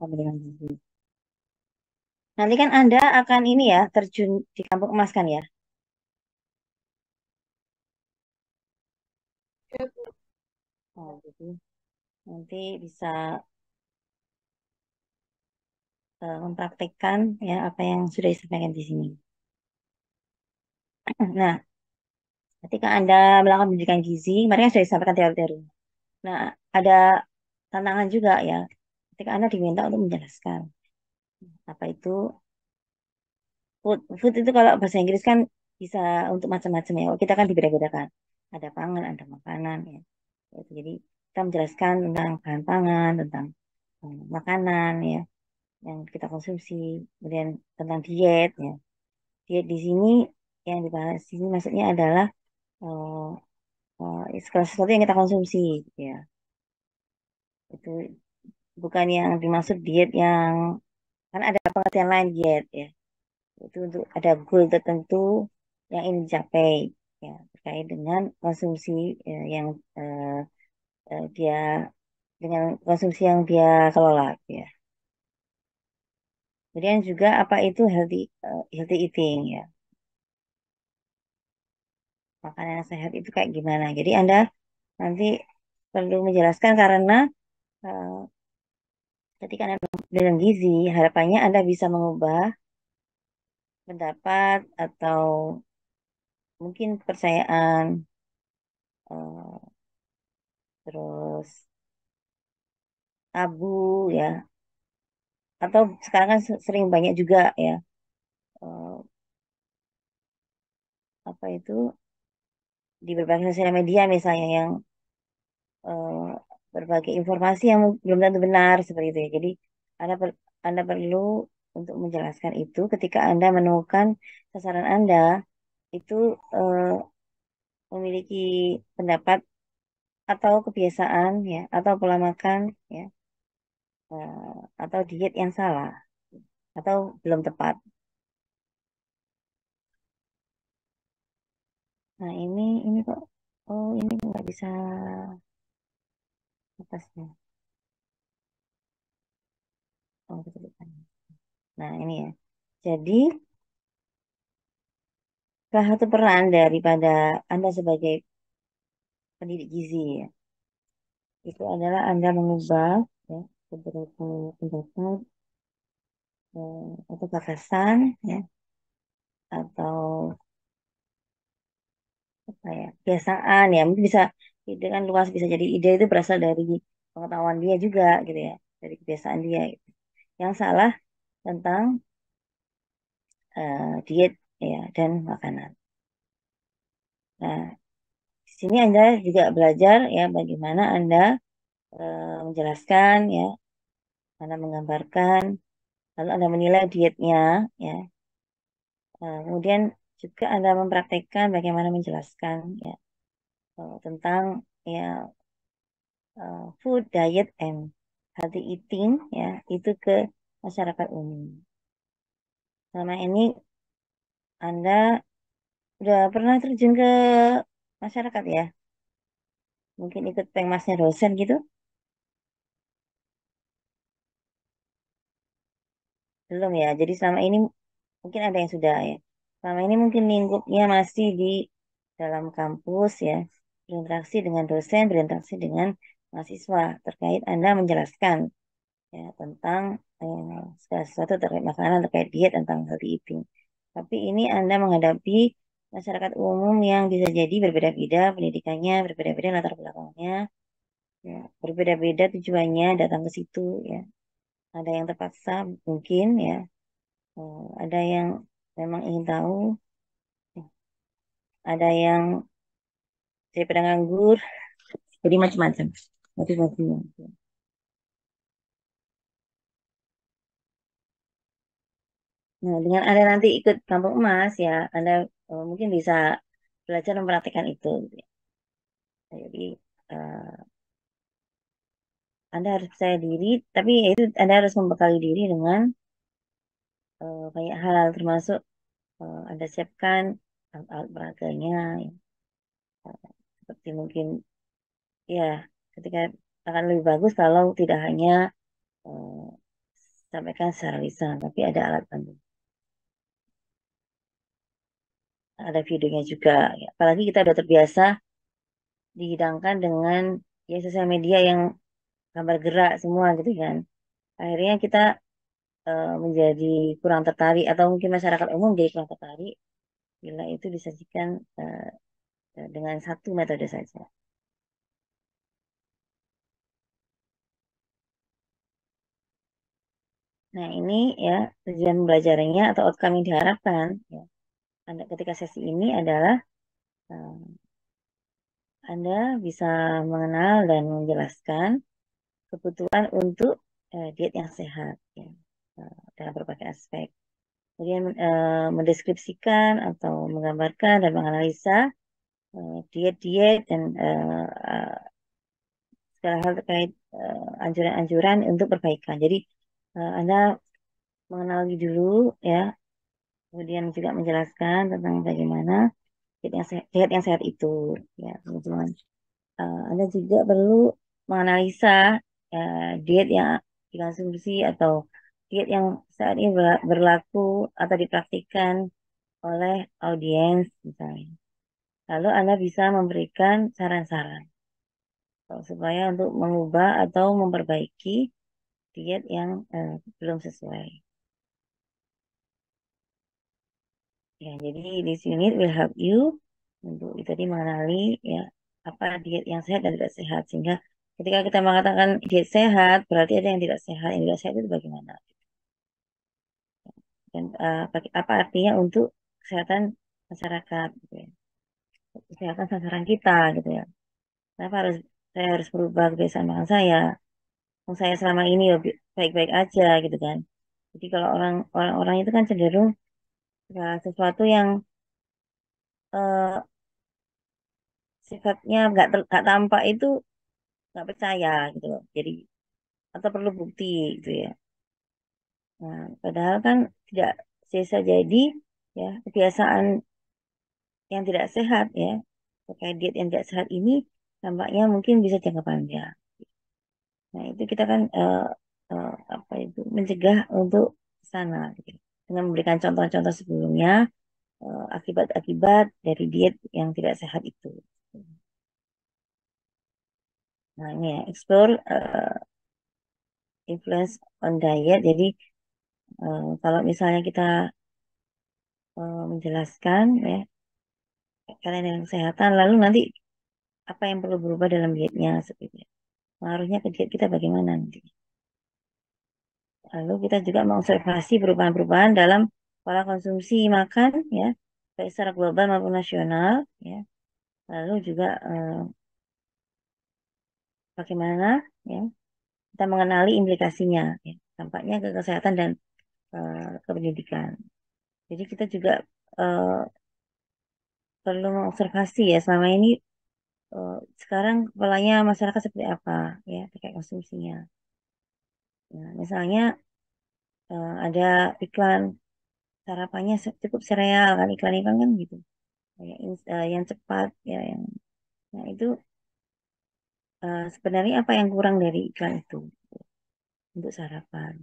pendidikan gizi. Nanti kan Anda akan ini ya, terjun di kampung emas kan ya? Oh, jadi nanti bisa mempraktekkan ya apa yang sudah disampaikan di sini. Nah, ketika Anda melakukan pendidikan gizi, kemarin kan sudah disampaikan teori-teori. Nah, ada tantangan juga ya, ketika Anda diminta untuk menjelaskan apa itu food. Food itu kalau bahasa Inggris kan bisa untuk macam-macam ya. Kita kan dibeda-bedakan. Ada pangan, ada makanan ya. Jadi kita menjelaskan tentang bahan pangan, tentang makanan ya yang kita konsumsi, kemudian tentang diet ya. Diet di sini yang dibahas di sini maksudnya adalah eh, segala sesuatu yang kita konsumsi ya. Itu bukan yang dimaksud diet yang kan ada pengertian lain diet ya. Itu untuk ada goal tertentu yang ingin dicapai ya terkait dengan konsumsi yang eh, dia dengan konsumsi yang dia kelola ya. Kemudian juga apa itu healthy eating ya. Makanan yang sehat itu kayak gimana. Jadi Anda nanti perlu menjelaskan karena eh, ketika Anda dalam gizi, harapannya Anda bisa mengubah pendapat atau mungkin kepercayaan eh, terus tabu ya atau sekarang kan sering banyak juga ya eh, apa itu di berbagai sosial media misalnya yang eh, berbagai informasi yang belum tentu benar seperti itu ya. Jadi Anda perlu untuk menjelaskan itu ketika Anda menemukan sasaran Anda itu eh, memiliki pendapat atau kebiasaan ya atau pola makan ya atau diet yang salah atau belum tepat. Nah ini kok oh ini nggak bisa atasnya. Oh, ketutupan. Nah ini ya. Jadi salah satu peran daripada Anda sebagai pendidik gizi ya, itu adalah Anda mengubah ya, beberapa pendapat atau gagasan ya atau apa ya kebiasaan ya mungkin bisa ide kan luas bisa jadi ide itu berasal dari pengetahuan dia juga gitu ya dari kebiasaan dia gitu. Yang salah tentang diet ya dan makanan. Nah, di sini Anda juga belajar ya bagaimana Anda menjelaskan ya, Anda menggambarkan, lalu Anda menilai dietnya ya. Kemudian juga Anda mempraktekkan bagaimana menjelaskan ya tentang ya food, diet, and healthy eating ya itu ke masyarakat umum. Selama ini Anda udah pernah terjun ke masyarakat ya? Mungkin ikut pengmasnya dosen gitu? Belum ya. Jadi selama ini mungkin ada yang sudah ya. Selama ini mungkin lingkupnya masih di dalam kampus ya. Berinteraksi dengan dosen, berinteraksi dengan mahasiswa terkait Anda menjelaskan ya tentang segala sesuatu terkait makanan, terkait diet, tentang healthy eating. Tapi ini Anda menghadapi masyarakat umum yang bisa jadi berbeda-beda pendidikannya, berbeda-beda latar belakangnya, ya, berbeda-beda tujuannya datang ke situ ya. Ada yang terpaksa mungkin ya, ada yang memang ingin tahu, ya, ada yang daripada nganggur, jadi macam-macam motivasinya. Nah, dengan Anda nanti ikut Kampung Emas ya, Anda mungkin bisa belajar mempraktikkan itu, gitu ya. Jadi eh, Anda harus percaya diri, tapi ya itu Anda harus membekali diri dengan banyak hal, termasuk Anda siapkan alat peraganya, ya. Seperti mungkin ya ketika akan lebih bagus kalau tidak hanya eh, sampaikan secara lisan, tapi ada alat bantu, ada videonya juga. Ya. Apalagi kita udah terbiasa dihidangkan dengan ya sosial media yang gambar gerak semua gitu kan. Akhirnya kita menjadi kurang tertarik atau mungkin masyarakat umum jadi kurang tertarik bila itu disajikan dengan satu metode saja. Nah, ini ya tujuan belajarnya atau outcome yang diharapkan ya. Anda ketika sesi ini adalah eh, Anda bisa mengenal dan menjelaskan kebutuhan untuk diet yang sehat ya, dalam berbagai aspek. Kemudian mendeskripsikan atau menggambarkan dan menganalisa diet-diet dan segala hal terkait anjuran-anjuran untuk perbaikan. Jadi Anda mengenali dulu ya, kemudian juga menjelaskan tentang bagaimana diet yang sehat itu ya teman-teman. Anda juga perlu menganalisa diet yang dikonsumsi atau diet yang saat ini berlaku atau dipraktikkan oleh audiens misalnya. Lalu Anda bisa memberikan saran-saran supaya untuk mengubah atau memperbaiki diet yang belum sesuai. Ya, jadi this unit will help you untuk tadi mengenali ya apa diet yang sehat dan tidak sehat sehingga ketika kita mengatakan diet sehat berarti ada yang tidak sehat. Yang tidak sehat itu bagaimana? Dan apa artinya untuk kesehatan masyarakat gitu ya. Kesehatan sasaran kita gitu ya. Kenapa saya harus merubah kebiasaan makan saya? Yang saya selama ini ya baik-baik aja gitu kan. Jadi kalau orang-orang itu kan cenderung sesuatu yang eh, sifatnya nggak tampak itu nggak percaya gitu loh. Jadi atau perlu bukti gitu ya. Nah, padahal kan tidak bisa jadi ya kebiasaan yang tidak sehat ya terkait diet yang tidak sehat ini tampaknya mungkin bisa jangka panjang. Nah, itu kita kan apa itu mencegah untuk sana gitu. Dengan memberikan contoh-contoh sebelumnya akibat-akibat dari diet yang tidak sehat itu. Nah, ini ya, explore influence on diet. Jadi kalau misalnya kita menjelaskan ya kalian yang kesehatan, lalu nanti apa yang perlu berubah dalam dietnya seperti itu. Pengaruhnya ke diet kita bagaimana nanti. Lalu kita juga mengobservasi perubahan-perubahan dalam pola konsumsi makan ya, baik secara global maupun nasional ya. Lalu juga bagaimana ya kita mengenali implikasinya ya, dampaknya ke kesehatan dan ke pendidikan. Jadi kita juga eh, perlu mengobservasi ya selama ini eh, sekarang polanya masyarakat seperti apa ya terkait konsumsinya. Nah, misalnya ada iklan sarapannya cukup sereal kan iklan-iklan kan gitu. Kayak yang cepat ya yang nah itu sebenarnya apa yang kurang dari iklan itu untuk sarapan.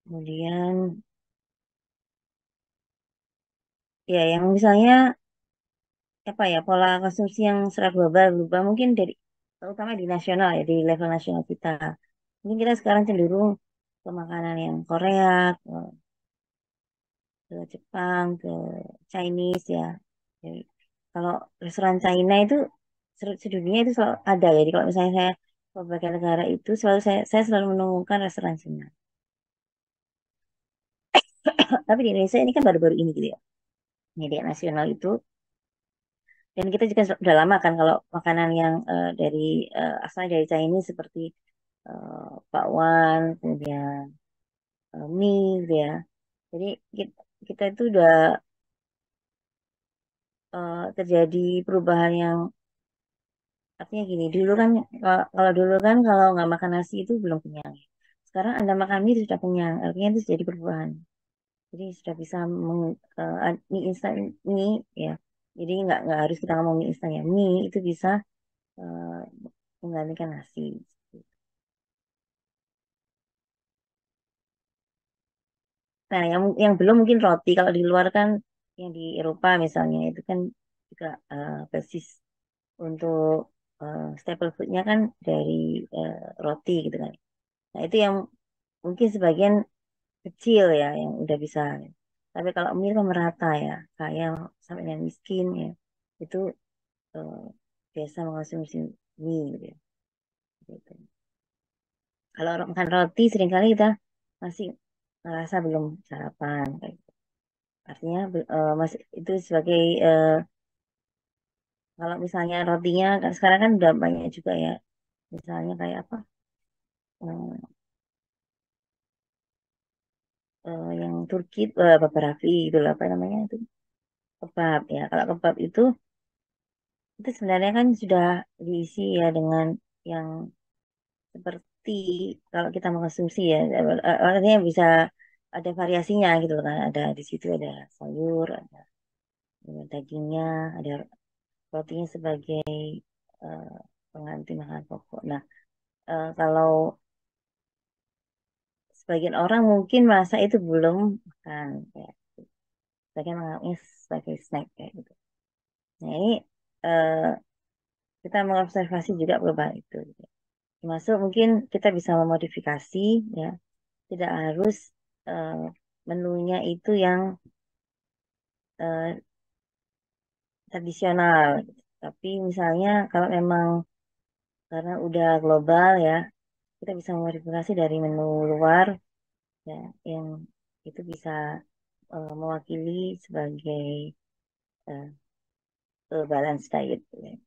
Kemudian ya yang misalnya apa ya pola konsumsi yang secara global berubah mungkin dari terutama di nasional ya di level nasional kita. Mungkin kita sekarang cenderung ke makanan yang Korea, ke Jepang, ke Chinese ya. Jadi, kalau restoran China itu sedunia itu selalu ada ya. Jadi kalau misalnya saya ke berbagai negara itu selalu saya selalu menemukan restoran Cina. Tapi di Indonesia ini kan baru-baru ini gitu ya. Media nasional itu dan kita juga sudah lama kan kalau makanan yang dari asalnya dari Chinese seperti bakwan, kemudian mie gitu ya. Jadi kita itu udah terjadi perubahan yang artinya gini, dulu kan kalau dulu kan kalau nggak makan nasi itu belum kenyang. Sekarang Anda makan mie itu sudah kenyang, artinya itu jadi perubahan. Jadi sudah bisa mie instan mie ya. Jadi nggak harus kita ngomong mie instan ya. Mie itu bisa menggantikan nasi. Nah, yang belum mungkin roti. Kalau di luar kan, yang di Eropa misalnya itu kan juga basis untuk staple foodnya kan dari eh, roti gitu kan. Nah, itu yang mungkin sebagian kecil ya yang udah bisa. Tapi kalau mie kan merata ya, kaya sampai yang miskin ya, itu eh, biasa mengonsumsi mie gitu ya. Gitu. Kalau orang makan roti seringkali kita masih ngerasa belum sarapan kayak gitu. Artinya masih itu sebagai kalau misalnya rotinya kan sekarang kan udah banyak juga ya. Misalnya kayak apa? eh, yang Turki Barafi itu lah, apa namanya itu? Kebab ya. Kalau kebab itu sebenarnya kan sudah diisi ya dengan yang seperti kalau kita mengkonsumsi ya, artinya bisa ada variasinya gitu loh kan. Ada di situ ada sayur, ada dagingnya, ada rotinya sebagai eh, pengganti makanan pokok. Nah, kalau sebagian orang mungkin merasa itu belum makan, kayak sebagian menganggapnya sebagai snack kayak gitu. Nah, ini eh, kita mengobservasi juga perubahan itu. Gitu. Termasuk mungkin kita bisa memodifikasi ya, tidak harus eh, menunya itu yang eh, tradisional. Gitu. Tapi misalnya kalau memang karena udah global ya, kita bisa memodifikasi dari menu luar ya, yang itu bisa mewakili sebagai eh, balance diet. Ya,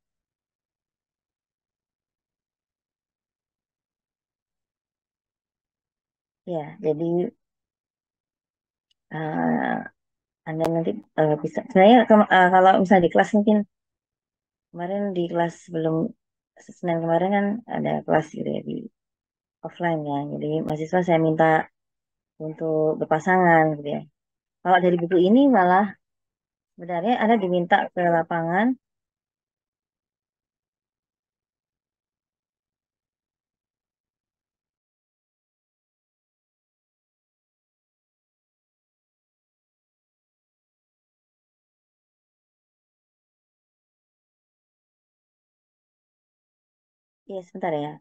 ya jadi eh, Anda nanti bisa, sebenarnya kalau misalnya di kelas mungkin kemarin di kelas sebelum Senin kemarin kan ada kelas gitu ya di offline ya. Jadi mahasiswa saya minta untuk berpasangan gitu ya. Kalau dari buku ini malah sebenarnya Anda diminta ke lapangan ya sebentar ya.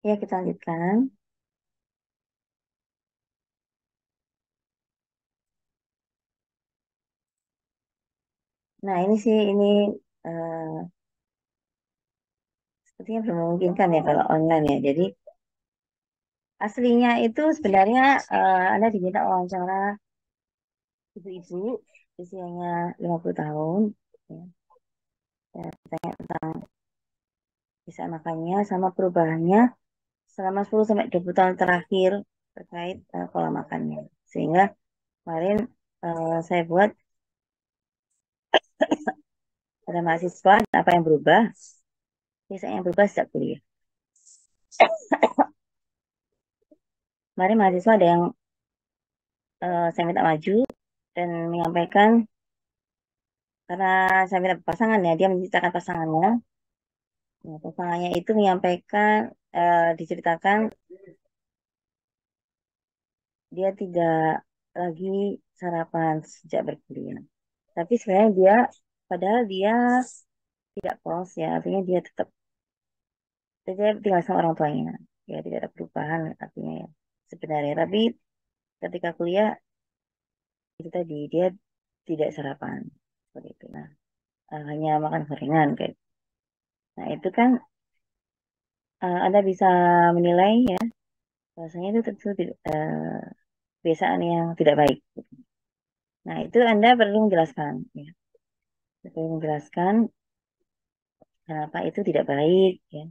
Ya, kita lanjutkan. Nah, ini sih, ini eh, sepertinya belum memungkinkan ya kalau online ya. Jadi, aslinya itu sebenarnya Anda diminta wawancara ibu-ibu usianya 50 tahun. Ya, tanya tentang bisa makannya sama perubahannya selama 10 sampai 20 tahun terakhir terkait pola makannya. Sehingga kemarin saya buat pada mahasiswa apa yang berubah, biasanya yang berubah sejak kuliah. Kemarin mahasiswa ada yang saya minta maju dan menyampaikan karena saya minta pasangan ya, dia menceritakan pasangannya. Nah, pasangannya itu menyampaikan diceritakan dia tidak lagi sarapan sejak berkuliah. Tapi sebenarnya dia, padahal dia tidak polos ya, artinya dia tetap dia tinggal sama orang tuanya. Ya tidak ada perubahan artinya ya sebenarnya. Tapi ketika kuliah itu tadi dia tidak sarapan seperti itu. Nah, hanya makan gorengan kayak. Nah, itu kan Anda bisa menilai ya bahwasanya itu tentu kebiasaan yang tidak baik. Nah, itu Anda perlu menjelaskan ya. Perlu menjelaskan kenapa itu tidak baik ya.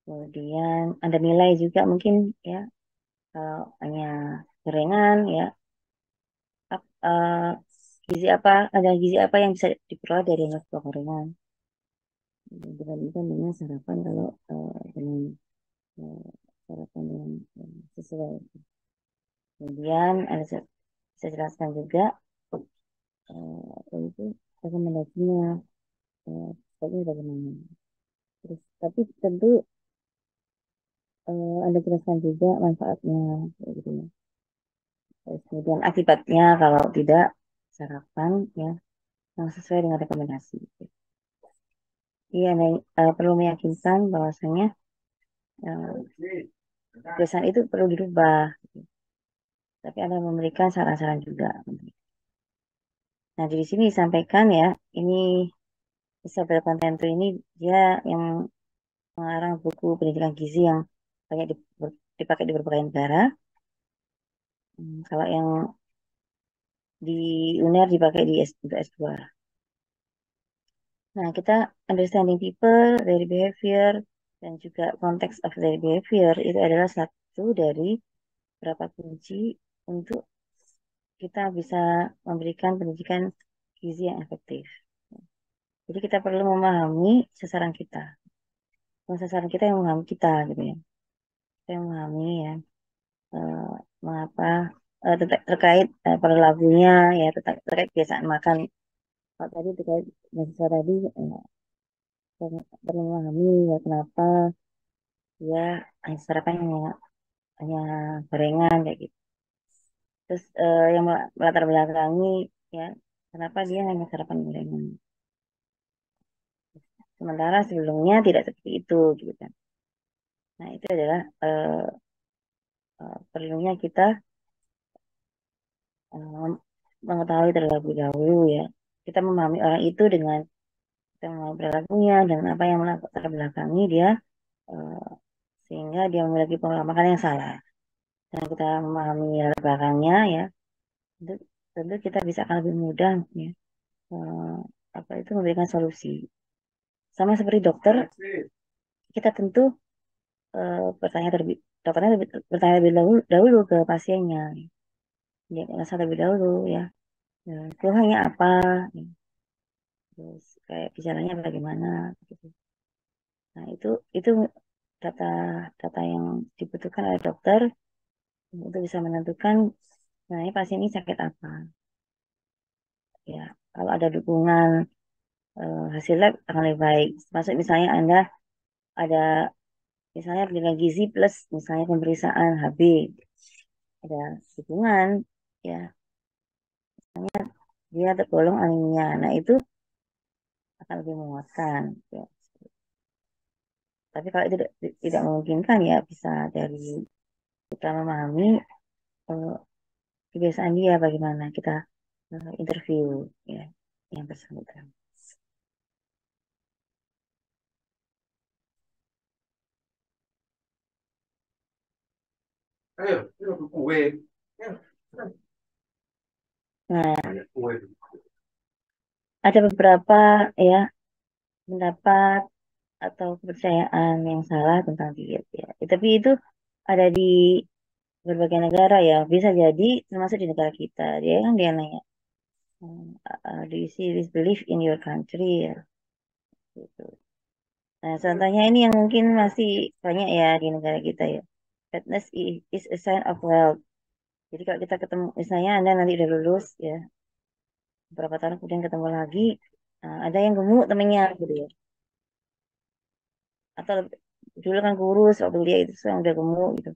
Kemudian Anda nilai juga mungkin ya kalau hanya gorengan ya gizi apa ada gizi apa yang bisa diperoleh dari nasi gorengan dibandingkan dengan sarapan kalau dengan eh, sarapan yang sesuai. Kemudian ada saya jelaskan juga apa itu rekomendasinya sebaiknya bagaimana. Terus tapi tentu Anda jelaskan juga manfaatnya kayak gitu ya. Terus kemudian akibatnya kalau tidak sarapan ya yang sesuai dengan rekomendasi. Iya, perlu meyakinkan bahwasanya kebiasaan itu perlu dirubah. Tapi Anda memberikan saran-saran juga. Nah, di sini disampaikan ya, ini Isabel Contentu ini dia yang mengarang buku pendidikan gizi yang banyak dipakai di berbagai negara. Kalau yang di UNER dipakai di untuk S2. Nah, kita understanding people, their behavior, dan juga context of their behavior itu adalah satu dari beberapa kunci untuk kita bisa memberikan pendidikan gizi yang efektif. Jadi kita perlu memahami sasaran kita. Sasaran kita yang memahami kita gitu ya. Kita yang memahami ya eh, mengapa terkait perilakunya ya terkait kebiasaan makan. Kalau tadi terkait mahasiswa tadi perlu memahami ya kenapa dia hanya sarapan hanya gorengan kayak gitu. Terus yang melatar belakangi ya kenapa dia hanya sarapan gorengan. Sementara sebelumnya tidak seperti itu gitu kan. Nah, itu adalah perlunya kita eh, mengetahui terlebih dahulu ya. Kita memahami orang itu dengan kita memahami perilakunya dan apa yang melatar belakangi dia eh, sehingga dia memiliki pola makan yang salah. Dan kita memahami latar belakangnya ya, tentu, tentu kita bisa akan lebih mudah ya eh, apa itu memberikan solusi. Sama seperti dokter, kita tentu bertanya terlebih dokternya bertanya lebih dahulu ke pasiennya. Diagnosa terlebih dahulu ya. Ya, keluhannya apa? Ya. Terus kayak gejalanya bagaimana? Gitu. Nah itu data data yang dibutuhkan oleh dokter untuk bisa menentukan sebenarnya pasien ini sakit apa. Ya, kalau ada dukungan hasil lab akan lebih baik. Masuk misalnya Anda ada misalnya pendidikan gizi plus misalnya pemeriksaan HB, ada dukungan ya dia tergolong anemia. Nah itu akan lebih menguatkan. Ya. Tapi kalau itu tidak memungkinkan ya bisa dari kita memahami eh, kebiasaan dia bagaimana kita interview ya yang bersangkutan. Nah, ada beberapa ya pendapat atau kepercayaan yang salah tentang diet ya. Tapi itu ada di berbagai negara ya. Bisa jadi termasuk di negara kita. Dia nanya, do you see this belief in your country ya? Gitu. Nah, contohnya ini yang mungkin masih banyak ya di negara kita ya. Fatness is a sign of wealth. Jadi kalau kita ketemu, misalnya Anda nanti udah lulus ya, beberapa tahun kemudian ketemu lagi, ada yang gemuk temennya gitu ya. Atau dulu kan kurus waktu dia itu sekarang udah gemuk gitu.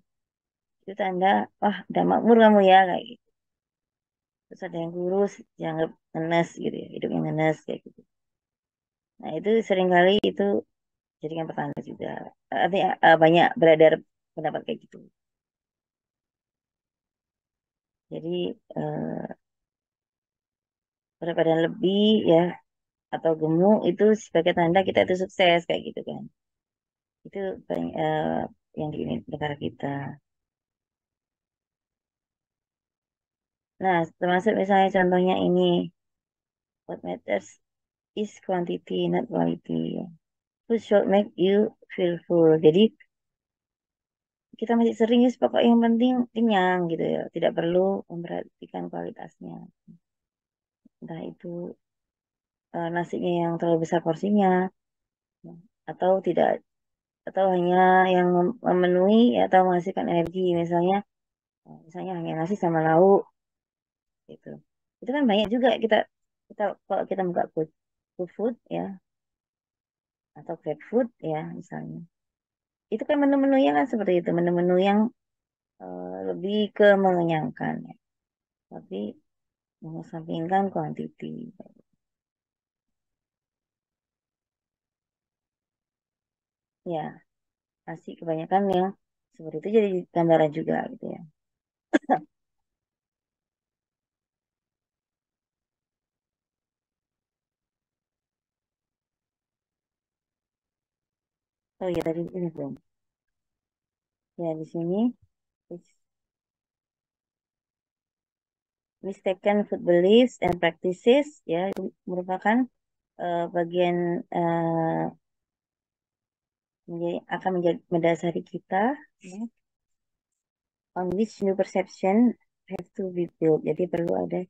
Itu tanda, wah udah makmur kamu ya kayak gitu. Terus ada yang kurus, dianggap ngenes gitu ya, hidupnya ngenes kayak gitu. Nah itu seringkali itu jadikan pertanda juga. Artinya banyak beredar pendapat kayak gitu. Jadi berat badan lebih ya atau gemuk itu sebagai tanda kita itu sukses kayak gitu kan. Itu banyak, yang di negara kita. Nah, termasuk misalnya contohnya ini, what matters is quantity, not quality. Food should make you feel full. Jadi kita masih sering ya, pokok yang penting kenyang gitu ya. Tidak perlu memperhatikan kualitasnya. Entah itu nasinya yang terlalu besar porsinya, ya, atau tidak, atau hanya yang memenuhi ya, atau menghasilkan energi. Misalnya hanya nasi sama lauk gitu. Itu kan banyak juga kita kita kalau kita buka food ya atau grab food ya misalnya. Itu kan menu-menunya kan seperti itu, menu-menu yang lebih ke mengenyangkan ya. Tapi mengesampingkan quantity. Ya, pasti kebanyakan yang seperti itu jadi gambaran juga gitu ya. Oh ya tadi ini belum. Ya di sini mistaken food beliefs and practices ya itu merupakan bagian akan menjadi mendasari kita ya, on which new perception have to be built. Jadi perlu ada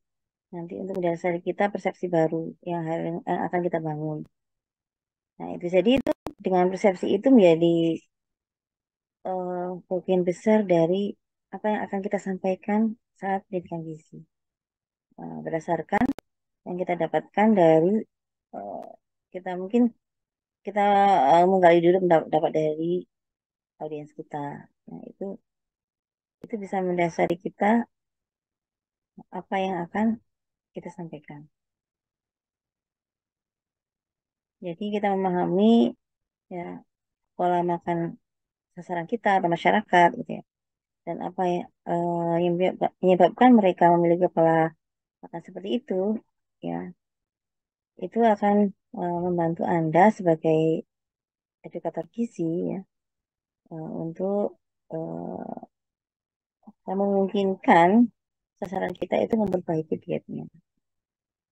nanti untuk mendasari kita persepsi baru yang akan kita bangun. Nah, itu jadi itu dengan persepsi itu menjadi bagian besar dari apa yang akan kita sampaikan saat pendidikan gizi. Berdasarkan yang kita dapatkan dari eh, kita mungkin kita menggali dulu pendapat dari audiens kita. Nah, itu bisa mendasari kita apa yang akan kita sampaikan. Jadi kita memahami ya pola makan sasaran kita atau masyarakat gitu ya. Dan apa yang menyebabkan mereka memiliki pola makan seperti itu ya, itu akan membantu Anda sebagai edukator gizi ya untuk memungkinkan sasaran kita itu memperbaiki dietnya.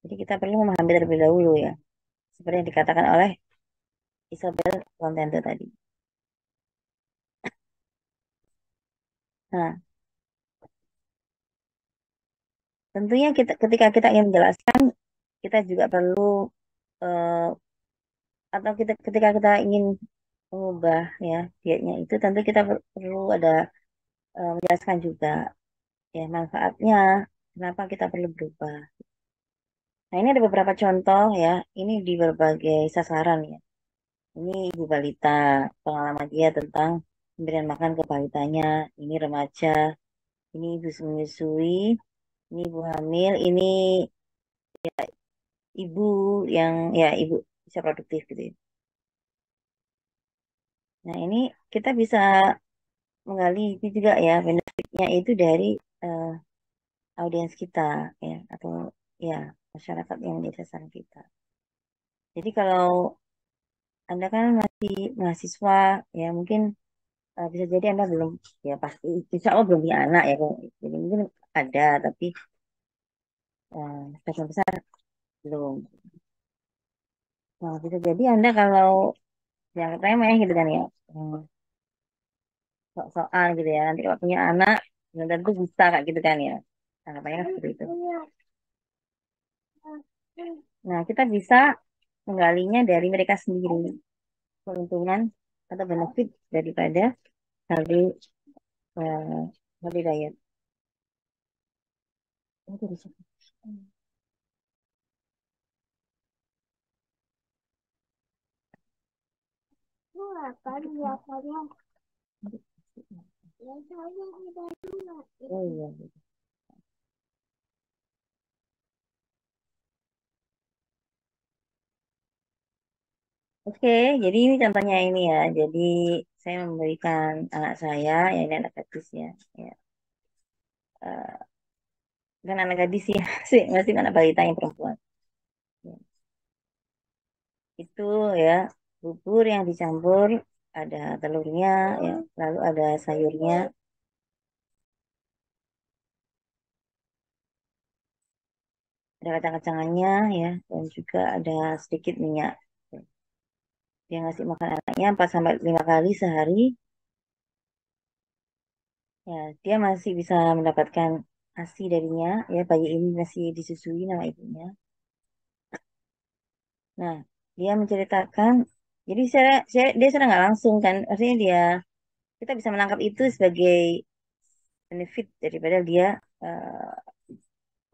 Jadi kita perlu memahami terlebih dahulu ya, seperti yang dikatakan oleh Isabel Contento tadi. Nah, tentunya ketika kita ingin menjelaskan, kita juga perlu eh, atau ketika kita ingin mengubah ya dietnya itu, tentu kita perlu ada menjelaskan juga ya manfaatnya, kenapa kita perlu berubah. Nah, ini ada beberapa contoh ya, ini di berbagai sasaran ya. Ini ibu balita, pengalaman dia tentang pemberian makan ke balitanya, ini remaja, ini ibu menyusui, ini ibu hamil, ini ibu yang ya ibu bisa produktif gitu ya. Nah, ini kita bisa menggali itu juga ya, benefitnya itu dari eh, audiens kita ya, atau ya masyarakat yang menjadi sasaran kita. Jadi kalau Anda kan masih mahasiswa, ya mungkin bisa jadi Anda belum, ya pasti, insya Allah belum punya anak ya, Kok. Jadi mungkin ada, tapi sebagian besar belum. Nah, bisa jadi Anda kalau yang remeh gitu kan ya, sok-sokan gitu ya, nanti kalau punya anak, belum tentu bisa kayak gitu kan ya. Harapannya kan seperti itu. Nah, kita bisa menggalinya dari mereka sendiri, keuntungan atau benefit daripada healthy, healthy diet. Ini tuh bisa. Oh iya. Oke, jadi ini contohnya ini ya. Jadi saya memberikan anak saya, ya ini anak gadis ya, ya eh, bukan anak gadis ya, masih anak balita yang perempuan. Ya, itu ya bubur yang dicampur, ada telurnya, ya, lalu ada sayurnya, ada kacang-kacangannya ya, dan juga ada sedikit minyak. Dia ngasih makan anaknya 4 sampai 5 kali sehari, ya dia masih bisa mendapatkan ASI darinya, ya bayi ini masih disusui nama ibunya. Nah, dia menceritakan, jadi dia secara nggak langsung kan, artinya kita bisa menangkap itu sebagai benefit daripada dia eh,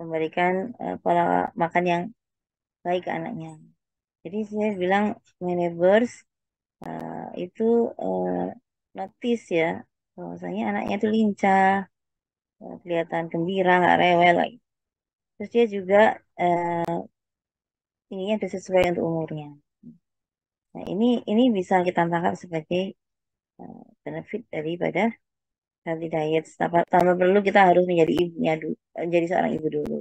memberikan pola makan yang baik ke anaknya. Jadi saya bilang my neighbors itu eh, notice ya, bahwasanya anaknya itu lincah, kelihatan gembira, nggak rewel lagi. Terus dia juga ininya udah sesuai untuk umurnya. Nah, ini bisa kita tangkap sebagai benefit daripada healthy diet. Tanpa perlu kita harus menjadi ibunya dulu, menjadi seorang ibu dulu.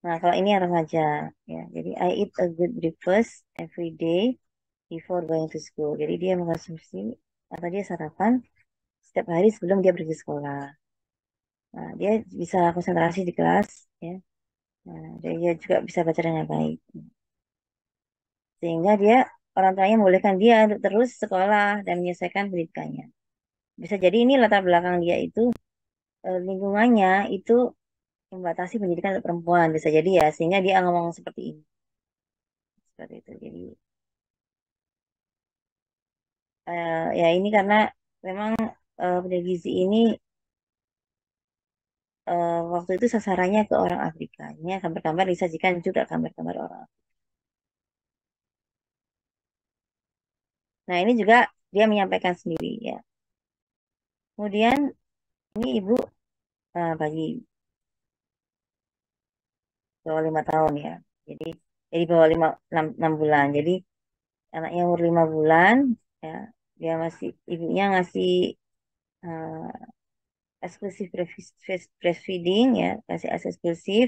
Nah, kalau ini yang remaja, ya. Jadi I eat a good breakfast every day before going to school. Jadi dia mengkonsumsi atau dia sarapan setiap hari sebelum dia pergi sekolah. Nah, dia bisa konsentrasi di kelas, ya. Nah, dia juga bisa baca dengan baik. Sehingga orang tuanya membolehkan dia untuk terus sekolah dan menyelesaikan pendidikannya. Bisa jadi ini latar belakang dia itu lingkungannya itu membatasi pendidikan untuk perempuan bisa jadi ya sehingga dia ngomong seperti ini seperti itu jadi ya ini karena memang pendidik gizi ini waktu itu sasarannya ke orang Afrika ini gambar-gambar disajikan juga gambar-gambar orang. Nah ini juga dia menyampaikan sendiri ya. Kemudian ini ibu bagi bawah 5 tahun ya. Jadi bawah 6 bulan. Jadi anaknya umur 5 bulan ya dia masih ibunya ngasih eh, eksklusif breastfeeding ya kasih ASI eksklusif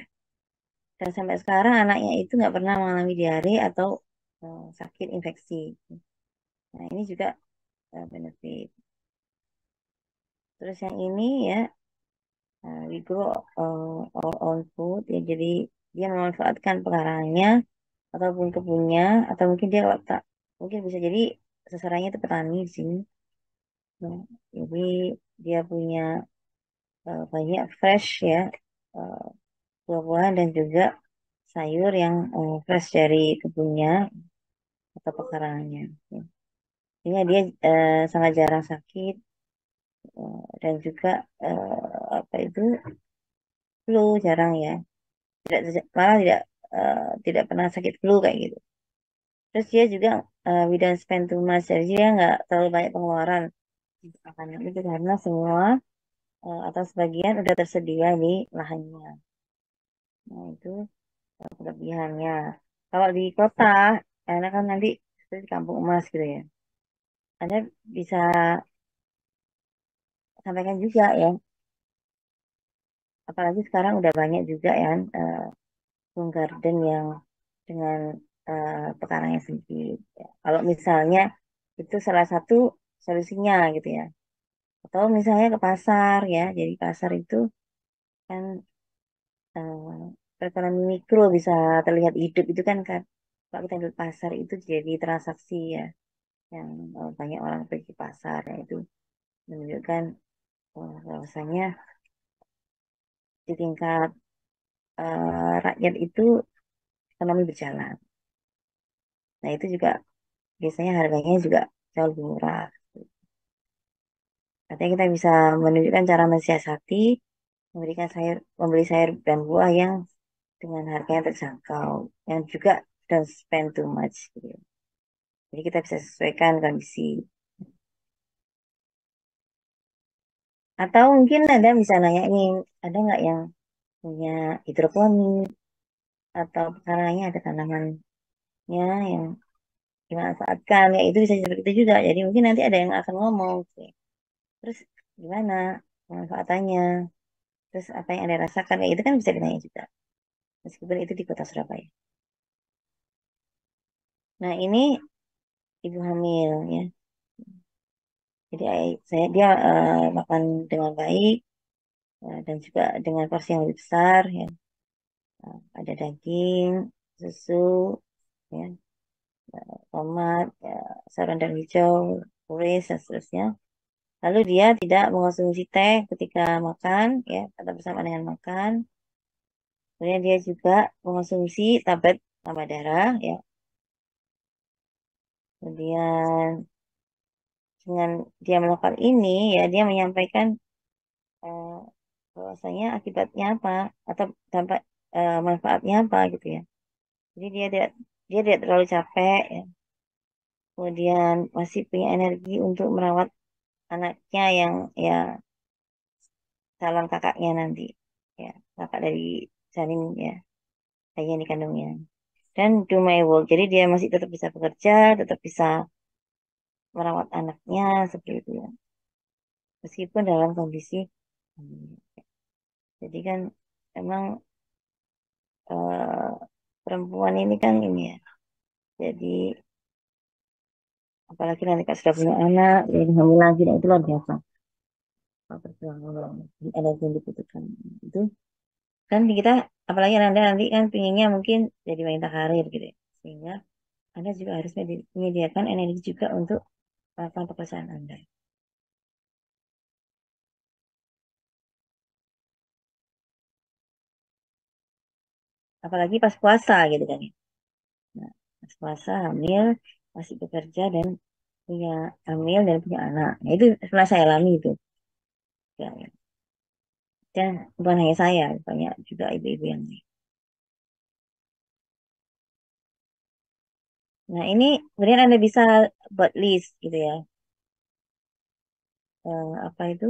dan sampai sekarang anaknya itu nggak pernah mengalami diare atau sakit infeksi. Nah ini juga benefit. Terus yang ini ya we grow our own food ya jadi dia memanfaatkan pekarangannya ataupun kebunnya atau mungkin dia kalau tak mungkin bisa jadi sasarannya itu petani di sini. Nah, jadi dia punya banyak fresh ya eh, buah-buahan dan juga sayur yang fresh dari kebunnya atau pekarangannya. Sehingga dia sangat jarang sakit dan juga apa itu flu jarang ya. Malah tidak pernah sakit flu kayak gitu. Terus dia juga we don't spend too much, jadi dia nggak terlalu banyak pengeluaran untuk makanan itu karena semua atau sebagian udah tersedia di lahannya. Nah itu kelebihannya. Kalau di kota, karena kan nanti di kampung emas gitu ya. Anda bisa sampaikan juga ya, apalagi sekarang udah banyak juga ya home garden yang dengan pekarangnya sempit. Ya. Kalau misalnya itu salah satu solusinya gitu ya. Atau misalnya ke pasar ya, jadi pasar itu kan perekonomian mikro bisa terlihat hidup itu kan. Kalau kita lihat pasar itu jadi transaksi ya, yang banyak orang pergi ke pasar ya, itu menunjukkan bahwasanya di tingkat rakyat itu ekonomi berjalan. Nah itu juga biasanya harganya juga jauh lebih murah. Artinya kita bisa menunjukkan cara mensiasati membeli sayur dan buah yang dengan harga yang terjangkau, yang juga don't spend too much gitu. Jadi kita bisa sesuaikan kondisi. Atau mungkin Anda bisa nanyain, ada nggak yang punya hidroponik atau pekarangannya ada tanamannya yang dimanfaatkan, ya itu bisa seperti itu juga. Jadi mungkin nanti ada yang akan ngomong, oke, terus gimana pemanfaatannya, terus apa yang Anda rasakan, kayak itu kan bisa ditanya juga, meskipun itu di kota Surabaya. Nah ini ibu hamil ya. Jadi dia makan dengan baik dan juga dengan porsi yang lebih besar ya. Ada daging, susu, ya, tomat, ya, sayuran dan hijau, turis dan seterusnya. Lalu dia tidak mengonsumsi teh ketika makan ya atau bersama dengan makan. Kemudian dia juga mengonsumsi tablet tambah darah ya. Kemudian dengan dia melakukan ini ya dia menyampaikan eh, bahwasanya akibatnya apa atau dampak manfaatnya apa gitu ya. Jadi dia tidak terlalu capek ya. Kemudian masih punya energi untuk merawat anaknya yang ya calon kakaknya nanti ya, kakak dari janin ya, bayi yang dikandungnya. Dan do my work. Jadi dia masih tetap bisa bekerja, tetap bisa merawat anaknya seperti itu ya. Meskipun dalam kondisi jadi kan emang eh, perempuan ini kan ini ya. Jadi apalagi nanti kalau sudah punya anak, jadi hamil lagi, nah itu luar biasa. Perjuangan energi yang dibutuhkan itu kan kita, apalagi anda nanti kan pinginnya mungkin jadi wanita karir gitu ya. Sehingga anda juga harus menyediakan energi juga untuk melakukan pekerjaan anda. Apalagi pas puasa gitu kan ya. Nah, pas puasa hamil masih bekerja dan punya hamil dan punya anak. Nah, itu setelah saya alami itu. Ya, ya. Dan bukan hanya saya, banyak juga ibu-ibu yang lain. Nah, ini kemudian Anda bisa buat list gitu ya. Apa itu?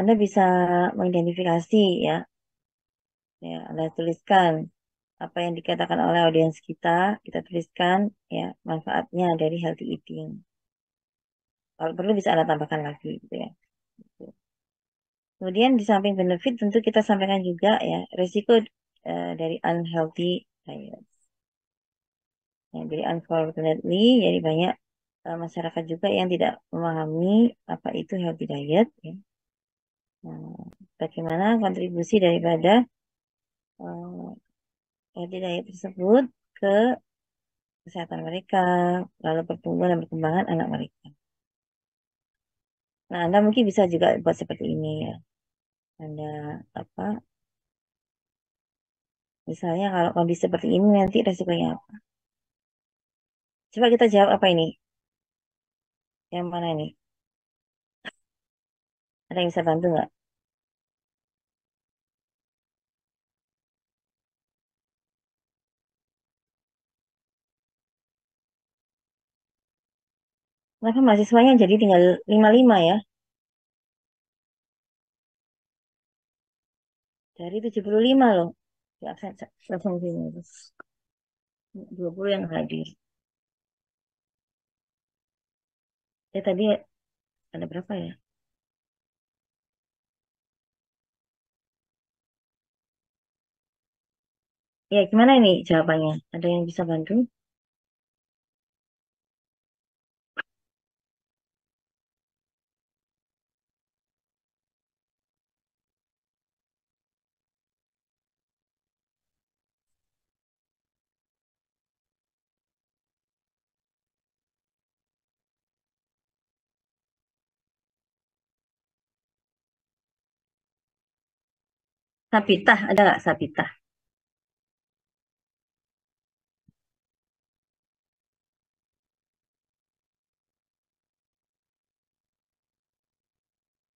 Anda bisa mengidentifikasi ya, ya, Anda tuliskan apa yang dikatakan oleh audiens kita tuliskan ya manfaatnya dari healthy eating. Kalau perlu bisa Anda tambahkan lagi gitu ya. Kemudian di samping benefit tentu kita sampaikan juga ya risiko dari unhealthy diet. Ya, jadi unfortunately, jadi banyak masyarakat juga yang tidak memahami apa itu healthy diet. Ya. Nah, bagaimana kontribusi daripada uh, healthy diet tersebut ke kesehatan mereka, lalu pertumbuhan dan perkembangan anak mereka. Nah, Anda mungkin bisa juga buat seperti ini ya. Anda apa? Misalnya kalau kondisi seperti ini nanti resikonya apa? Coba kita jawab apa ini? Yang mana ini? Ada yang bisa bantu nggak? Kenapa mahasiswanya jadi tinggal 55 ya? Dari 75 loh. Di absen sini. 20 yang hadir. Tadi ada berapa ya? Ya, gimana ini jawabannya? Ada yang bisa bantu? Sapitah, ada nggak sapitah?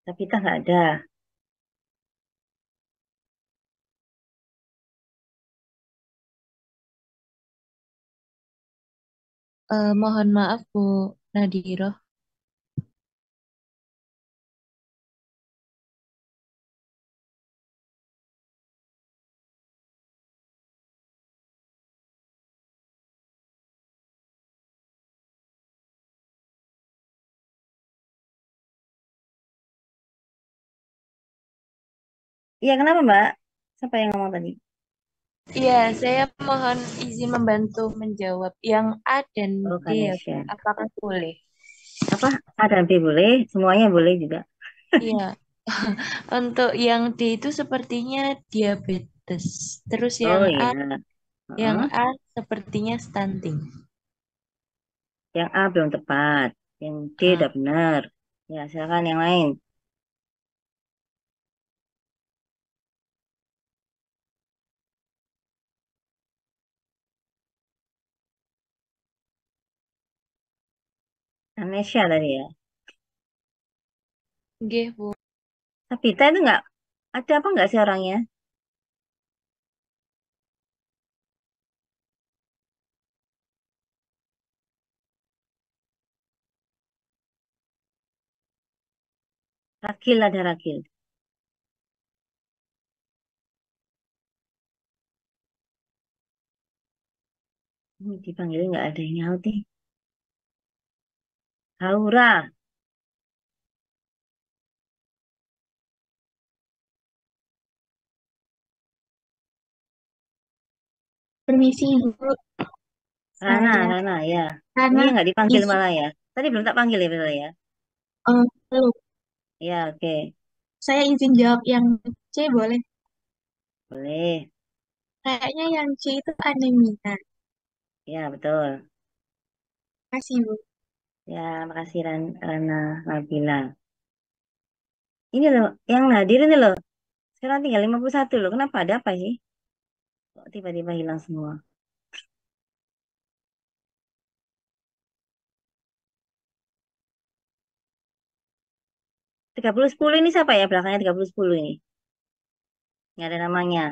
Sapitah nggak ada. Mohon maaf Bu Nadiro. Iya, kenapa Mbak? Siapa yang ngomong tadi? Iya, saya mohon izin membantu menjawab yang A dan Oh, D ya Bu. Ganesha. Apakah boleh? Apa? A dan B boleh, semuanya boleh juga. Iya. Untuk yang D itu sepertinya diabetes. Terus Oh iya. yang Heeh. A sepertinya stunting. Yang A belum tepat. Yang D Ah, udah benar. Ya, silakan yang lain. Ganesha tadi ya. nggih, Bu. Sapita itu nggak ada apa nggak sih orangnya? Rakil ada Rakil. Dipanggilnya nggak ada yang nyaut nih. Haura. Permisi Ibu, Rana, saya Rana ya. Ini karena yang nggak dipanggil izin malah ya. Tadi belum tak panggil ya betul ya. belum, Ya, oke. saya izin jawab yang C boleh. Boleh. Kayaknya yang C itu anemia. Ya, betul. Kasih Bu. Ya, makasih Rana Nabila. Ini loh, yang hadir ini loh. Sekarang tinggal 51 loh. Kenapa ada apa sih? Kok tiba-tiba hilang semua? 30 10 ini siapa ya belakangnya 30 10 ini? Nggak ada namanya.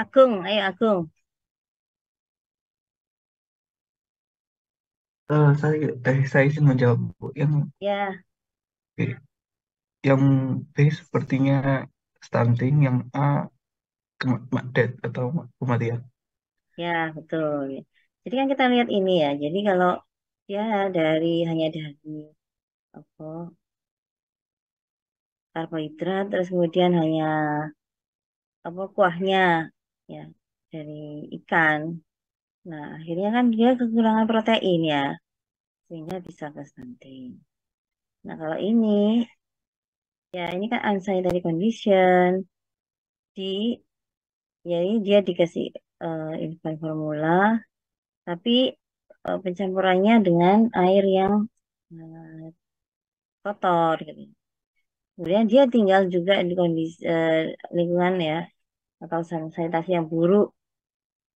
Agung, ayo Agung. Saya izin menjawab Bu. Ya, Yang B sepertinya stunting, yang A death atau kematian. ya betul. Jadi kan kita lihat ini ya. Jadi kalau ya hanya dari apa karbohidrat, terus kemudian hanya apa kuahnya ya dari ikan. Nah, akhirnya kan dia kekurangan protein ya, sehingga bisa ke stunting. Nah, kalau ini ya ini kan unsanitary condition di jadi dia dikasih infant formula, tapi pencampurannya dengan air yang eh, kotor gitu. Kemudian dia tinggal juga di kondisi lingkungan ya atau sanitasi yang buruk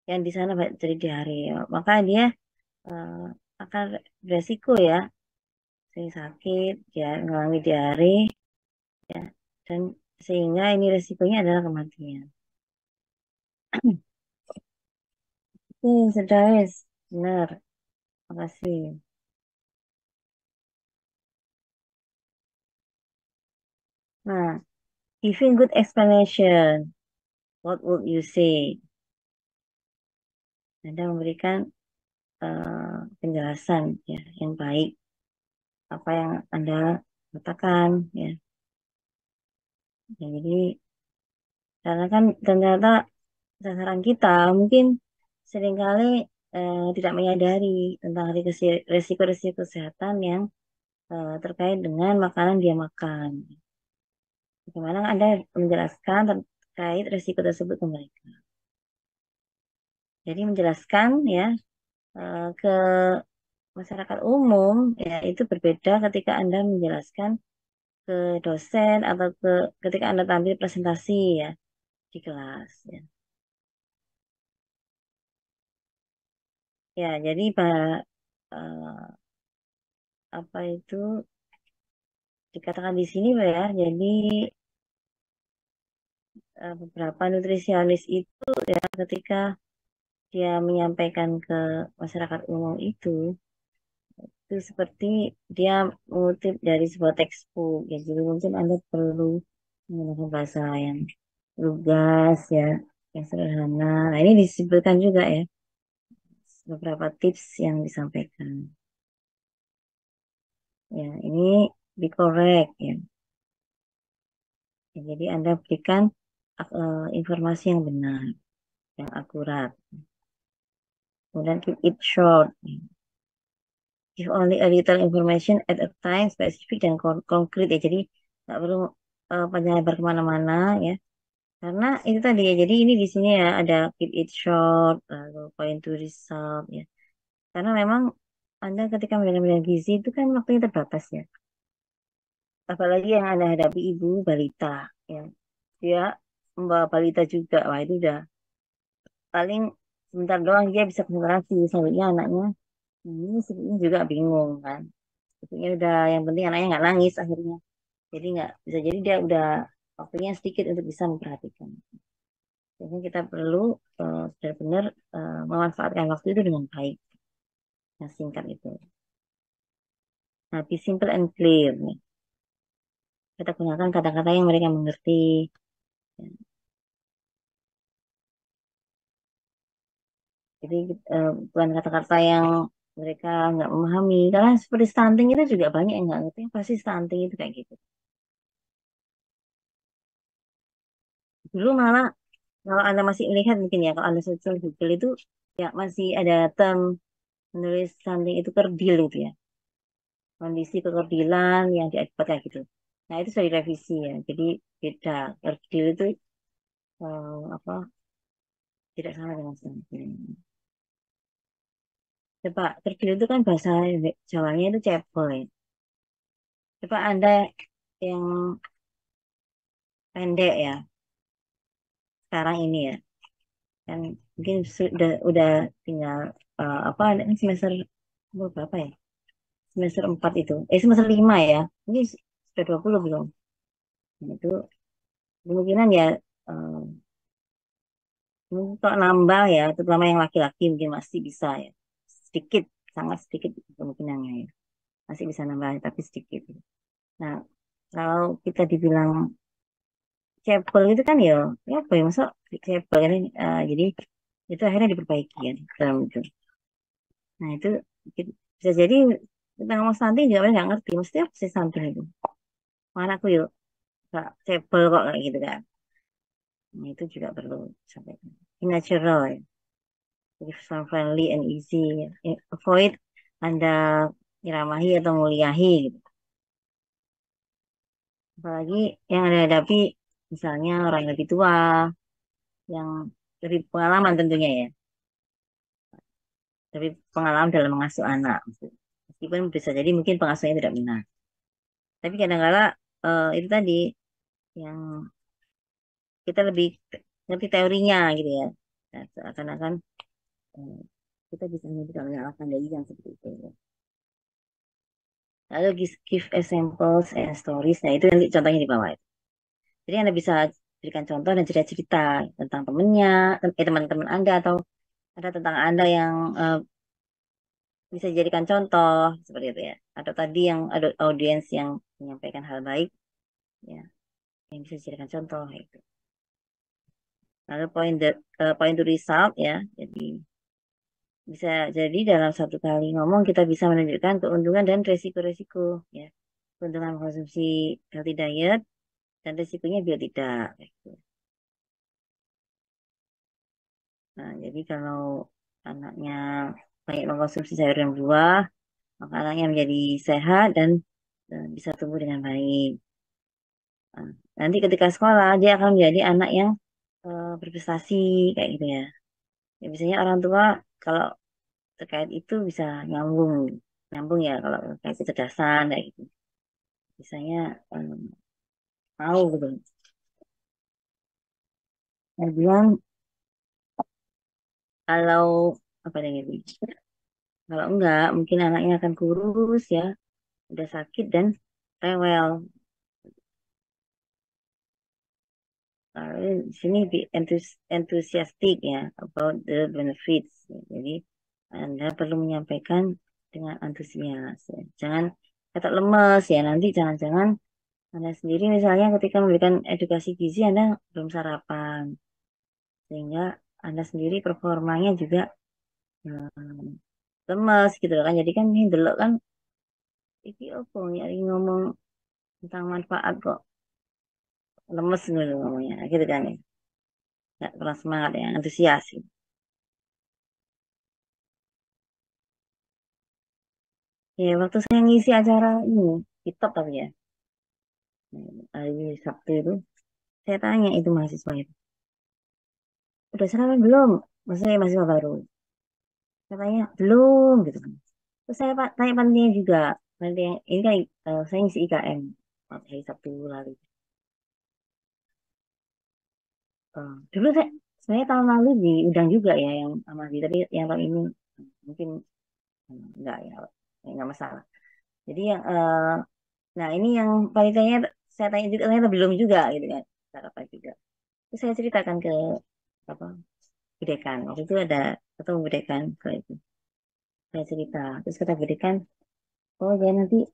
yang di sana jadi diare. Maka dia eh, akan beresiko ya, sering sakit, dia mengalami diare ya, dan sehingga ini resikonya adalah kematian. Sudah, benar. Makasih. Nah, giving good explanation. What would you say? Anda memberikan penjelasan ya yang baik apa yang Anda katakan ya. Ya, jadi karena kan ternyata sasaran kita mungkin seringkali tidak menyadari tentang risiko-risiko kesehatan yang terkait dengan makanan dia makan. Bagaimana Anda menjelaskan terkait risiko tersebut ke mereka? Jadi menjelaskan ya ke masyarakat umum ya itu berbeda ketika Anda menjelaskan ke dosen atau ketika Anda tampil presentasi ya di kelas ya. Ya, jadi eh, apa itu dikatakan di sini Pak, ya. Jadi beberapa nutrisionis itu ya ketika dia menyampaikan ke masyarakat umum itu seperti dia mengutip dari sebuah textbook ya. Jadi mungkin Anda perlu menggunakan bahasa yang lugas ya, yang sederhana. Nah, ini disebutkan juga ya beberapa tips yang disampaikan. Ya, ini be correct ya. Ya, jadi Anda berikan informasi yang benar, yang akurat. Kemudian keep it short. Give only a little information at a time, spesifik dan konkret ya. Jadi nggak perlu panjang lebar kemana-mana ya. Karena itu tadi ya. Jadi ini di sini ya ada keep it short, lalu point to result ya. Karena memang Anda ketika memberikan bidang gizi itu kan waktunya terbatas ya. Apalagi yang Anda hadapi ibu balita ya. Dia membawa balita juga. Wah itu udah paling sebentar doang dia bisa konsentrasi. Selanjutnya anaknya ini sebenarnya juga bingung kan. Sebenarnya udah yang penting anaknya nggak nangis akhirnya. Jadi nggak bisa jadi dia udah waktunya sedikit untuk bisa memperhatikan. Jadi kita perlu benar-benar memanfaatkan waktu itu dengan baik. Yang singkat itu. Nah, be simple and clear. Nih. Kita gunakan kata-kata yang mereka mengerti. Jadi bukan kata-kata yang mereka nggak memahami. Karena seperti stunting itu juga banyak yang nggak ngerti. Pasti stunting itu kayak gitu. Dulu malah kalau Anda masih melihat mungkin ya, kalau Anda search Google itu ya masih ada term menulis stunting itu kerdil gitu ya. Kondisi kekerdilan yang diakibatkan gitu. Nah itu sudah direvisi ya. Jadi beda. Kerdil itu apa tidak sama dengan stunting. Coba kerdil itu kan bahasa Jawanya itu cepol ya. Coba Anda yang pendek ya sekarang ini ya kan mungkin udah tinggal apa ini semester berapa ya semester 4 itu semester 5 ya ini sudah 20 belum. Nah, itu kemungkinan ya eh, mungkin kalau nambah ya terutama yang laki-laki mungkin masih bisa ya sedikit sangat sedikit kemungkinannya ya masih bisa nambah tapi sedikit. Nah kalau kita dibilang cebol itu kan ya apa ya masa cebol kan jadi itu akhirnya diperbaiki ya dalam itu. Nah itu bisa jadi kita ngomong stunting juga mereka nggak ngerti. Mesti apa sih stunting itu? Mana aku yuk gak cebol kok kayak gitu kan. Nah itu juga perlu sampaikan. Natural ya. Jadi sound friendly and easy. Avoid Anda nyeramahi atau muliahi gitu. Apalagi yang Anda hadapi misalnya orang yang lebih tua, yang lebih pengalaman tentunya ya. Lebih pengalaman dalam mengasuh anak. Meskipun bisa jadi mungkin pengasuhnya tidak benar. Tapi kadang-kala itu tadi yang kita lebih ngerti teorinya gitu ya. Nah, seakan-akan eh, kita bisa menyalahkan dari yang seperti itu. Ya. Lalu give examples and stories. Nah itu nanti contohnya di bawah. Jadi Anda bisa berikan contoh dan cerita-cerita tentang temannya, teman-teman Anda atau ada tentang Anda yang bisa dijadikan contoh seperti itu ya. Atau tadi yang ada audiens yang menyampaikan hal baik ya, yang bisa dijadikan contoh itu. Lalu point to result ya. Jadi bisa jadi dalam satu kali ngomong kita bisa menunjukkan keuntungan dan resiko-resiko ya. Keuntungan mengkonsumsi healthy diet dan resikonya bila tidak. Gitu. Nah, jadi kalau anaknya banyak mengkonsumsi sayur dan buah, maka anaknya menjadi sehat dan bisa tumbuh dengan baik. Nah, nanti ketika sekolah dia akan menjadi anak yang berprestasi kayak gitu ya. Ya biasanya orang tua kalau terkait itu bisa nyambung, nyambung ya kalau terkait kecerdasan kayak gitu. Biasanya mau gitu. Kemudian kalau apa yang ini? Kalau enggak, mungkin anaknya akan kurus ya, udah sakit dan rewel. Di sini be enthusiastic ya about the benefits. Jadi Anda perlu menyampaikan dengan antusias. Ya. Jangan kata lemes ya. Nanti jangan-jangan Anda sendiri misalnya ketika memberikan edukasi gizi Anda belum sarapan. Sehingga Anda sendiri performanya juga lemes gitu loh kan. Jadi kan ini delok kan iki opo nyari ngomong tentang manfaat kok lemes gitu ngomongnya. Gitu kan ya. Nggak pernah semangat ya, antusias. Gitu. Ya, waktu saya ngisi acara ini, TikTok tapi ya, hari Sabtu itu, saya tanya itu mahasiswa itu, udah sarapan belum? Maksudnya mahasiswa baru. Saya tanya, belum gitu kan. Terus saya tanya panitianya juga, panitia ini kan saya ngisi IKM waktu hari Sabtu lalu. Dulu saya tahun lalu diundang juga ya yang sama dia, tapi yang tahun ini mungkin enggak ya, enggak masalah. Jadi yang, nah ini yang panitianya saya tanya juga, ternyata belum juga gitu kan, sarapan juga. Terus saya ceritakan ke apa Budekan. Waktu itu ada ketemu Budekan ke itu. Saya cerita. Terus kata Budekan, oh ya nanti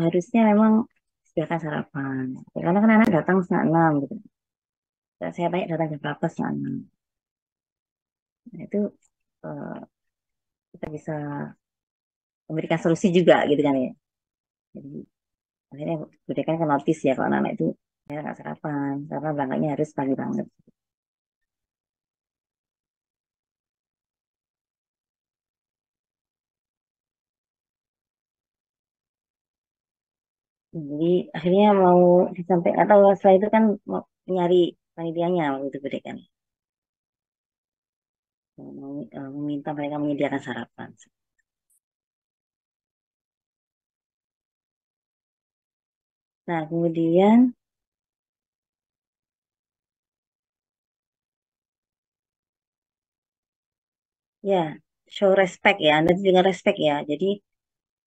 harusnya memang sediakan sarapan. Ya, karena kan anak datang setengah enam gitu. Dan saya tanya datang jam berapa setengah enam. Nah, itu eh, kita bisa memberikan solusi juga gitu kan ya. Jadi akhirnya Budekan kan notice ya kalau anak itu saya nggak sarapan karena berangkatnya harus pagi banget. Jadi akhirnya mau disampaikan atau setelah itu kan mau nyari panitianya waktu itu Budekan. Meminta mereka menyediakan sarapan. Nah, kemudian ya show respect ya, Anda juga respect ya. Jadi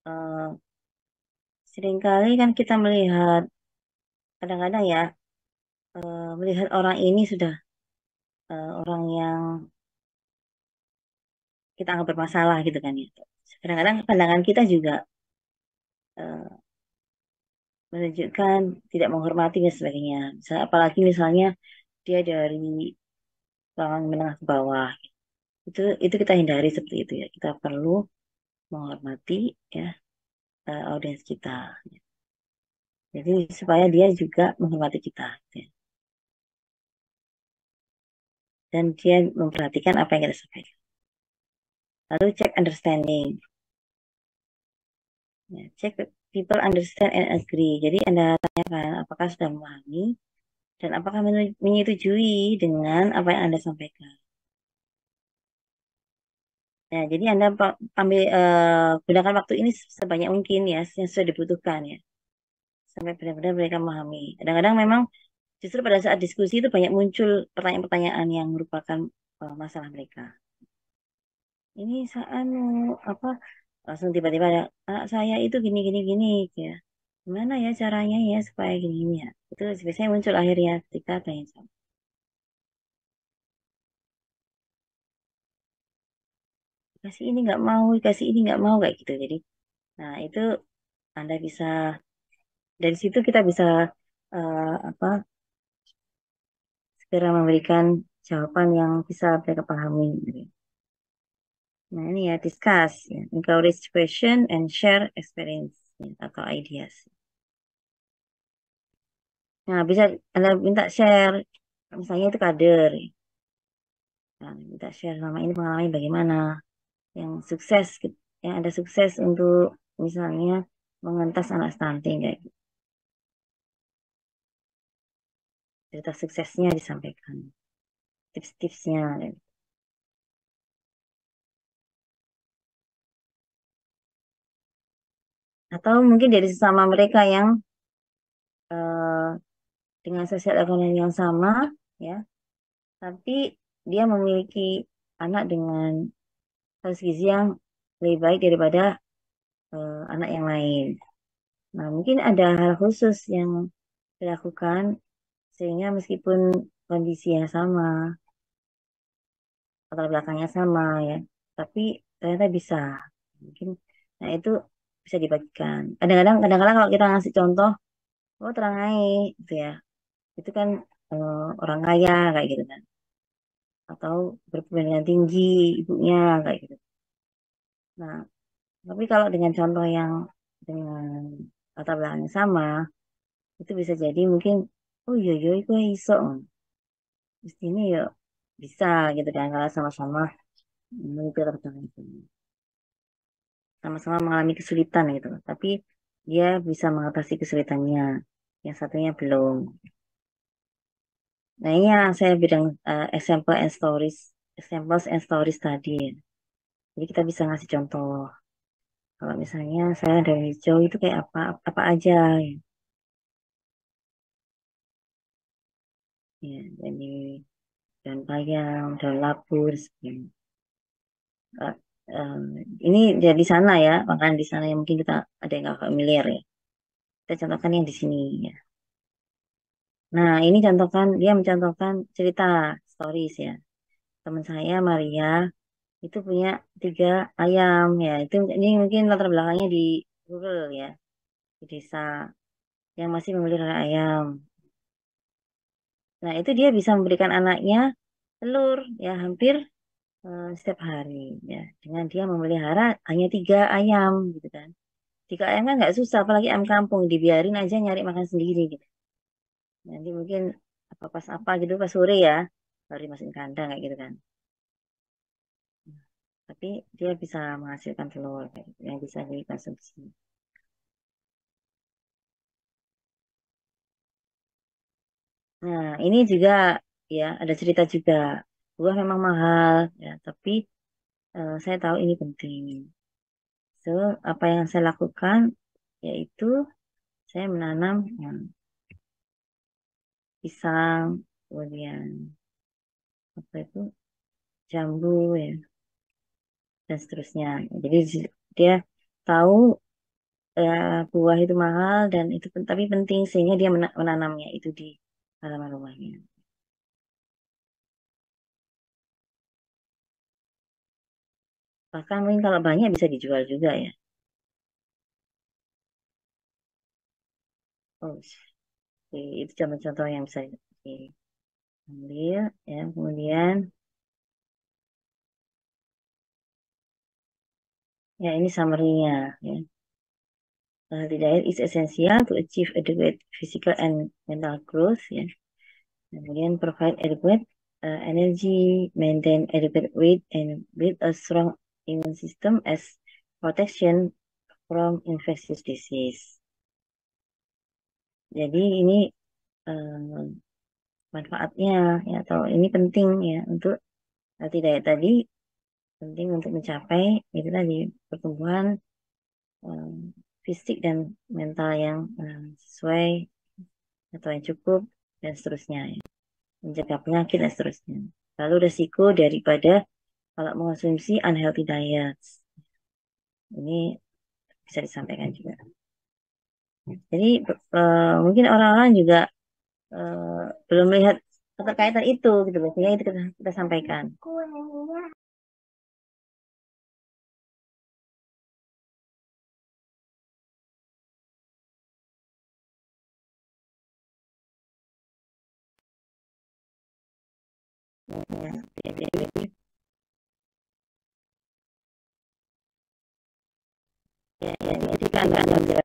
eh, seringkali kan kita melihat kadang-kadang ya melihat orang ini sudah orang yang kita anggap bermasalah gitu kan ya. Kadang-kadang pandangan kita juga eh, menunjukkan tidak menghormati dan sebagainya. Apalagi misalnya dia dari kalangan menengah ke bawah. Itu kita hindari seperti itu ya. Kita perlu menghormati ya audiens kita. Jadi supaya dia juga menghormati kita. Ya. Dan dia memperhatikan apa yang kita sampaikan. Lalu cek understanding. Ya, cek people understand and agree. Jadi Anda tanyakan apakah sudah memahami dan apakah menyetujui dengan apa yang Anda sampaikan. Ya, jadi Anda gunakan waktu ini sebanyak mungkin ya, yang sudah dibutuhkan ya, sampai benar-benar mereka memahami. Kadang-kadang memang justru pada saat diskusi itu banyak muncul pertanyaan-pertanyaan yang merupakan masalah mereka. Ini saat apa langsung tiba-tiba ada anak saya itu gini gini gini ya. Gimana ya caranya ya supaya gini gini ya. Itu biasanya muncul akhirnya ketika tanya jawab. kasih ini nggak mau, kasih ini nggak mau kayak gitu. Jadi, nah itu Anda bisa dari situ kita bisa apa segera memberikan jawaban yang bisa mereka pahami. Gitu. Nah ini ya discuss, ya. Encourage question and share experience ya, atau ideas. Nah bisa Anda minta share, misalnya itu kader. Nah, minta share selama ini pengalaman bagaimana yang sukses, gitu. Yang ada sukses untuk misalnya mengentas anak stunting kayak gitu. Cerita suksesnya disampaikan, tips-tipsnya. Atau mungkin dari sesama mereka yang eh, dengan sosial ekonomi yang sama, ya, tapi dia memiliki anak dengan kasus gizi yang lebih baik daripada anak yang lain. Nah, mungkin ada hal khusus yang dilakukan sehingga meskipun kondisinya sama, latar belakangnya sama, ya, tapi ternyata bisa. Mungkin, nah itu bisa dibagikan. Kadang-kadang kalau kita ngasih contoh, oh terangai, gitu ya, itu kan orang kaya kayak gitu kan, atau berpendidikan tinggi ibunya kayak gitu. Nah, tapi kalau dengan contoh yang dengan latar belakang yang sama, itu bisa jadi mungkin, oh iya iya itu iso, mesti ini ya bisa gitu kan, kalau sama-sama memiliki latar belakang itu, sama-sama mengalami kesulitan gitu. Tapi dia bisa mengatasi kesulitannya, yang satunya belum. Nah ini yang saya bilang example and stories, examples and stories tadi. Jadi kita bisa ngasih contoh. Kalau misalnya saya dari hijau itu kayak apa apa aja ya. Ya, jadi daun bayam, daun lapur, seperti eh, eh, ini dari sana ya, makan di sana yang mungkin kita ada yang nggak familiar ya. Kita contohkan yang di sini ya. Nah, ini contohkan dia mencontohkan cerita stories ya. Teman saya Maria itu punya 3 ayam ya. Itu ini mungkin latar belakangnya di rural ya, di desa yang masih memelihara ayam. Nah, itu dia bisa memberikan anaknya telur ya hampir setiap hari ya dengan dia memelihara hanya 3 ayam gitu kan. 3 ayam kan nggak susah, apalagi ayam kampung dibiarin aja nyari makan sendiri gitu. Nanti mungkin apa pas apa gitu pas sore ya baru dimasukin kandang kayak gitu kan. Tapi dia bisa menghasilkan telur kayak gitu, yang bisa dikonsumsi. Nah ini juga ya ada cerita juga. Buah memang mahal ya, tapi saya tahu ini penting. So, apa yang saya lakukan yaitu saya menanam pisang, kemudian apa itu jambu ya, dan seterusnya. Jadi dia tahu buah itu mahal dan itu tapi penting sehingga dia menanamnya itu di halaman rumahnya. Bahkan mungkin kalau banyak bisa dijual juga ya. Oh, oke. Itu contoh-contoh yang bisa diambil ya. Kemudian ya ini summary-nya ya. Healthy diet is essential to achieve adequate physical and mental growth ya. Kemudian provide adequate energy, maintain adequate weight, and build a strong immune system as protection from infectious disease. Jadi ini eh, manfaatnya ya atau ini penting ya untuk tidak tadi penting untuk mencapai itu tadi pertumbuhan eh, fisik dan mental yang sesuai atau yang cukup dan seterusnya ya. Mencegah penyakit dan seterusnya. Lalu resiko daripada kalau mengonsumsi unhealthy diets ini bisa disampaikan juga. Jadi mungkin orang-orang juga belum melihat keterkaitan itu gitu loh, sehingga itu kita sampaikan. Ya, ini sih kan menjelaskan